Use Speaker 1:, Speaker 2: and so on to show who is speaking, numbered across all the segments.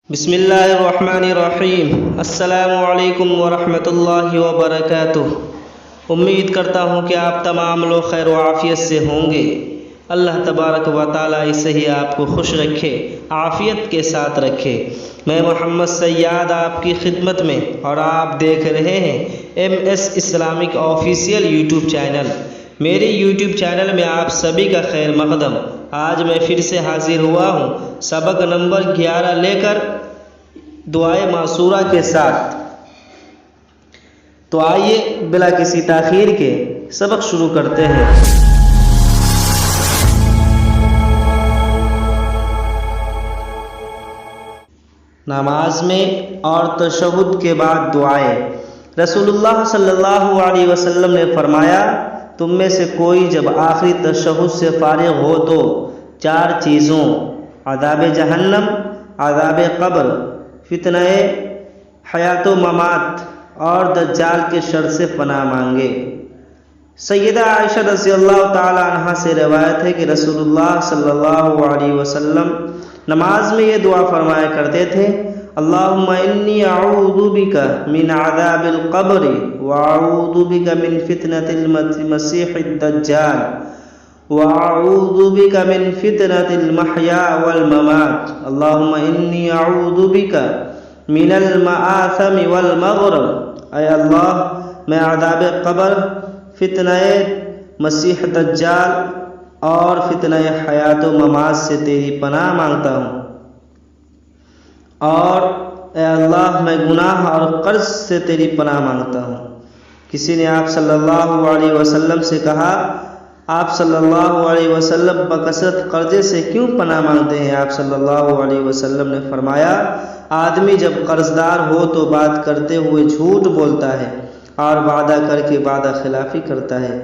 Speaker 1: بسم اللہ الرحمن الرحیم۔ السلام علیکم ورحمۃ اللہ وبرکاتہ۔ امید کرتا ہوں کہ آپ تمام لوگ خیر و عافیت سے ہوں گے۔ اللہ تبارک و تعالیٰ اسے ہی آپ کو خوش رکھے، عافیت کے ساتھ رکھے۔ میں محمد سیاد آپ کی خدمت میں، اور آپ دیکھ رہے ہیں MS Islamic official YouTube channel. میرے یوٹیوب چینل میں آپ سبھی کا خیر مقدم۔ آج میں پھر سے حاضر ہوا ہوں سبق نمبر 11 لے کر دعائے معصورہ کے ساتھ۔ تو آئیے بلا کسی تاخیر کے سبق شروع کرتے ہیں۔ نماز میں اور تشہد کے بعد دعائیں۔ رسول اللہ صلی اللہ علیہ وسلم نے فرمایا، تم میں سے کوئی جب آخری تشہد سے فارغ ہو تو 4 چیزوں عذاب جہنم، عذاب قبر، فتنہ حیات و ممات اور دجال کے شر سے پناہ مانگے۔ سیدہ عائشہ رضی اللہ تعالی عنہا سے روایت ہے کہ رسول اللہ صلی اللہ علیہ وسلم نماز میں یہ دعا فرمایا کرتے تھے، اللہم انی اعوذ بک من عذاب القبر واعوذ بک من فتنة المسیح الدجال واعوذ بک من فتنة المحیا والممات اللہم انی اعوذ بک من المآثم والمغرم۔ اے اللہ، میں عذاب قبر، فتنہ مسیح دجال اور فتنہ حیات و ممات سے تیری پناہ مانگتا ہوں، اور اے اللہ میں گناہ اور قرض سے تیری پناہ مانگتا ہوں۔ کسی نے آپ صلی اللہ علیہ وسلم سے کہا، آپ صلی اللہ علیہ وسلم بکثرت قرضے سے کیوں پناہ مانگتے ہیں؟ آپ صلی اللہ علیہ وسلم نے فرمایا، آدمی جب قرض دار ہو تو بات کرتے ہوئے جھوٹ بولتا ہے اور وعدہ کر کے وعدہ خلافی کرتا ہے۔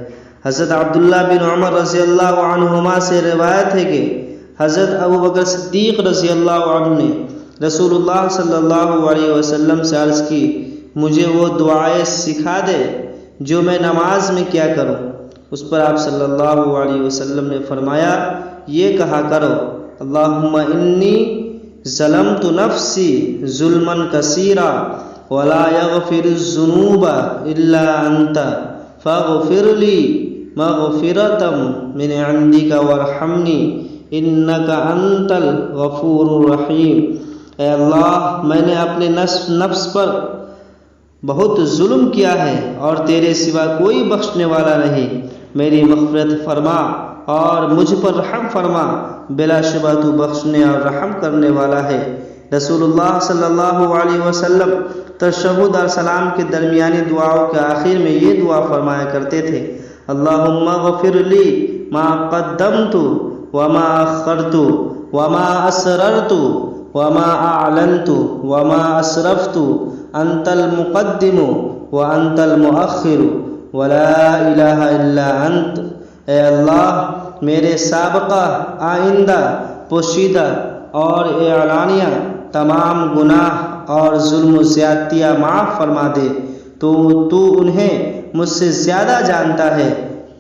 Speaker 1: حضرت عبداللہ بن عمر رضی اللہ عنہما سے روایت ہے کہ حضرت ابوبکر صدیق رضی اللہ عنہ نے رسول اللہ صلی اللہ علیہ وسلم سے عرض کی، مجھے وہ دعائیں سکھا دے جو میں نماز میں کیا کروں۔ اس پر آپ صلی اللہ علیہ وسلم نے فرمایا، یہ کہا کرو، اللہم انی ظلمت نفسی ظلما کثیرا ولا یغفر الذنوب الا انت فاغفر لی مغفرۃ من عندک وارحمنی انک انت الغفور الرحیم۔ اے اللہ، میں نے اپنے نفس پر بہت ظلم کیا ہے اور تیرے سوا کوئی بخشنے والا نہیں، میری مغفرت فرما اور مجھ پر رحم فرما، بلا شبہ تو بخشنے اور رحم کرنے والا ہے۔ رسول اللہ صلی اللہ علیہ وسلم تشہد اور سلام کے درمیانی دعاؤں کے آخر میں یہ دعا فرمایا کرتے تھے، اللہم اغفر لی ما قدمت وما اخرت وما اسررت وما اعلنت وما اسرفت انت المقدم وانت المؤخر ولا الہ الا انت۔ اے اللہ، میرے سابقہ، آئندہ، پوشیدہ اور اعلانیہ تمام گناہ اور ظلم و زیادتیاں معاف فرما دے۔ تو انہیں مجھ سے زیادہ جانتا ہے،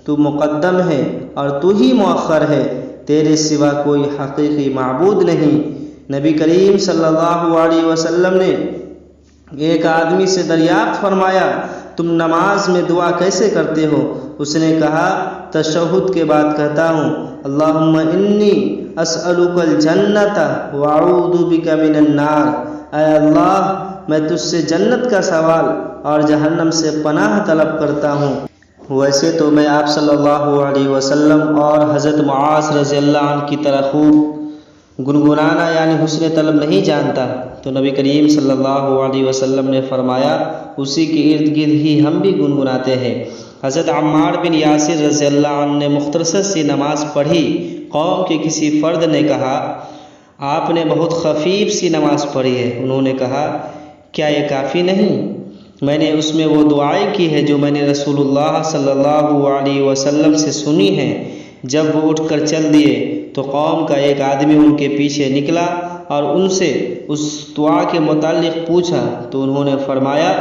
Speaker 1: تو مقدم ہے اور تو ہی مؤخر ہے، تیرے سوا کوئی حقیقی معبود نہیں۔ نبی کریم صلی اللہ علیہ وسلم نے ایک آدمی سے دریافت فرمایا، تم نماز میں دعا کیسے کرتے ہو؟ اس نے کہا، تشہد کے بعد کہتا ہوں، اللہم انی اسألک الجنۃ واعوذ بک من النار۔ اے اللہ، میں تجھ سے جنت کا سوال اور جہنم سے پناہ طلب کرتا ہوں۔ ویسے تو میں آپ صلی اللہ علیہ وسلم اور حضرت معاذ رضی اللہ عنہ کی طرح خوب گنگنانا یعنی حسن طلب نہیں جانتا، تو نبی کریم صلی اللہ علیہ وسلم نے فرمایا، اسی کے ارد گرد ہی ہم بھی گنگناتے ہیں۔ حضرت عمار بن یاسر رضی اللہ عنہ نے مختصر سی نماز پڑھی۔ قوم کے کسی فرد نے کہا، آپ نے بہت خفیف سی نماز پڑھی ہے۔ انہوں نے کہا، کیا یہ کافی نہیں؟ میں نے اس میں وہ دعائیں کی ہے جو میں نے رسول اللہ صلی اللہ علیہ وسلم سے سنی ہیں۔ جب وہ اٹھ کر چل دیے تو قوم کا ایک آدمی ان کے پیچھے نکلا اور ان سے اس دعا کے متعلق پوچھا، تو انہوں نے فرمایا،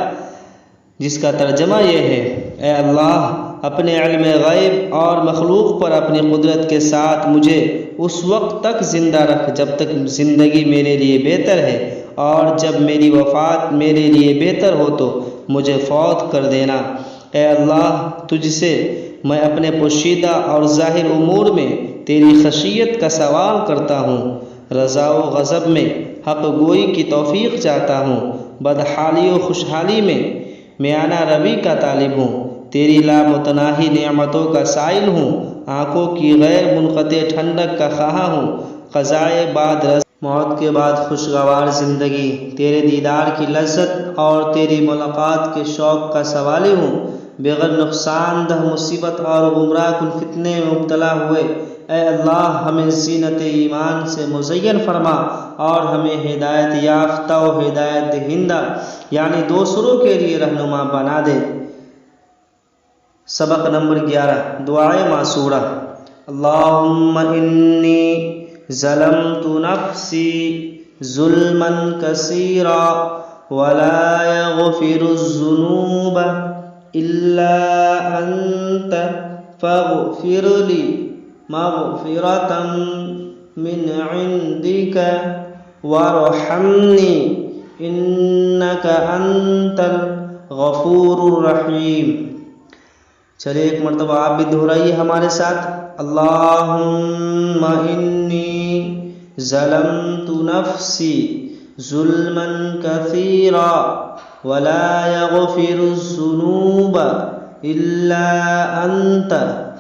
Speaker 1: جس کا ترجمہ یہ ہے، اے اللہ، اپنے علم غیب اور مخلوق پر اپنی قدرت کے ساتھ مجھے اس وقت تک زندہ رکھ جب تک زندگی میرے لیے بہتر ہے، اور جب میری وفات میرے لیے بہتر ہو تو مجھے فوت کر دینا۔ اے اللہ، تجھ سے میں اپنے پوشیدہ اور ظاہر امور میں تیری خشیت کا سوال کرتا ہوں، رضا و غضب میں حق گوئی کی توفیق چاہتا ہوں، بدحالی و خوشحالی میں میانہ روی کا طالب ہوں، تیری لامتناہی نعمتوں کا سائل ہوں، آنکھوں کی غیر منقطع ٹھنڈک کا خواہاں ہوں، قضائے بعد موت کے بعد خوشگوار زندگی، تیرے دیدار کی لذت اور تیری ملاقات کے شوق کا سوالی ہوں، بغیر نقصان دہ مصیبت اور گمراہ کن فتنے میں مبتلا ہوئے اے اللہ ہمیں زینت ایمان سے مزین فرما اور ہمیں ہدایت یافتہ و ہدایت دہندہ یعنی دوسروں کے لیے رہنما بنا دے۔ سبق نمبر 11 دعائے معصورہ۔ اللہم انی ظلمت نفسی ظلما کثیرا ولا یغفر الذنوب الا انت فاغفر لی مغفرة من عندك وارحمنی انک انت الغفور الرحیم۔ چلیے ایک مرتبہ آپ بھی دہرائیے ہمارے ساتھ، اللہم انی ظلمت نفسی ظلما کثیرا ولا یغفر الذنوب الا انت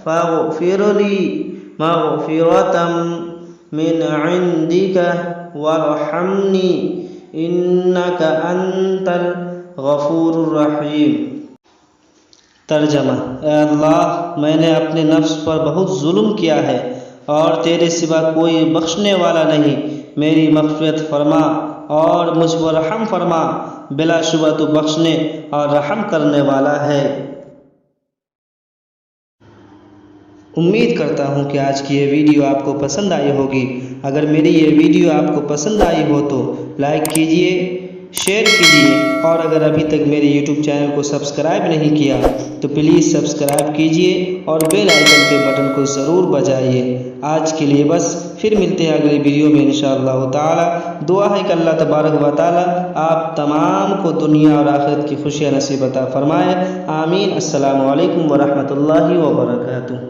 Speaker 1: فاغفر لی مغفرة من عندك وارحمنی انک انت الغفور الرحیم۔ ترجمہ: اے اللہ، میں نے اپنے نفس پر بہت ظلم کیا ہے اور تیرے سوا کوئی بخشنے والا نہیں، میری مغفرت فرما اور مجھ پر رحم فرما، بلا شبہ تو بخشنے اور رحم کرنے والا ہے۔ امید کرتا ہوں کہ آج کی یہ ویڈیو آپ کو پسند آئی ہوگی۔ اگر میری یہ ویڈیو آپ کو پسند آئی ہو تو لائک کیجئے، شیئر کیجئے اور اگر ابھی تک میرے یوٹیوب چینل کو سبسکرائب نہیں کیا تو پلیز سبسکرائب کیجئے اور بیل آئیکن کے بٹن کو ضرور بجائیے۔ آج کے لیے بس، پھر ملتے ہیں اگلی ویڈیو میں انشاءاللہ تعالی۔ دعا ہے کہ اللہ تبارک و تعالی آپ تمام کو دنیا اور آخرت کی خوشیاں نصیب عطا فرمائے، آمین۔ السلام علیکم ورحمۃ اللہ وبرکاتہ۔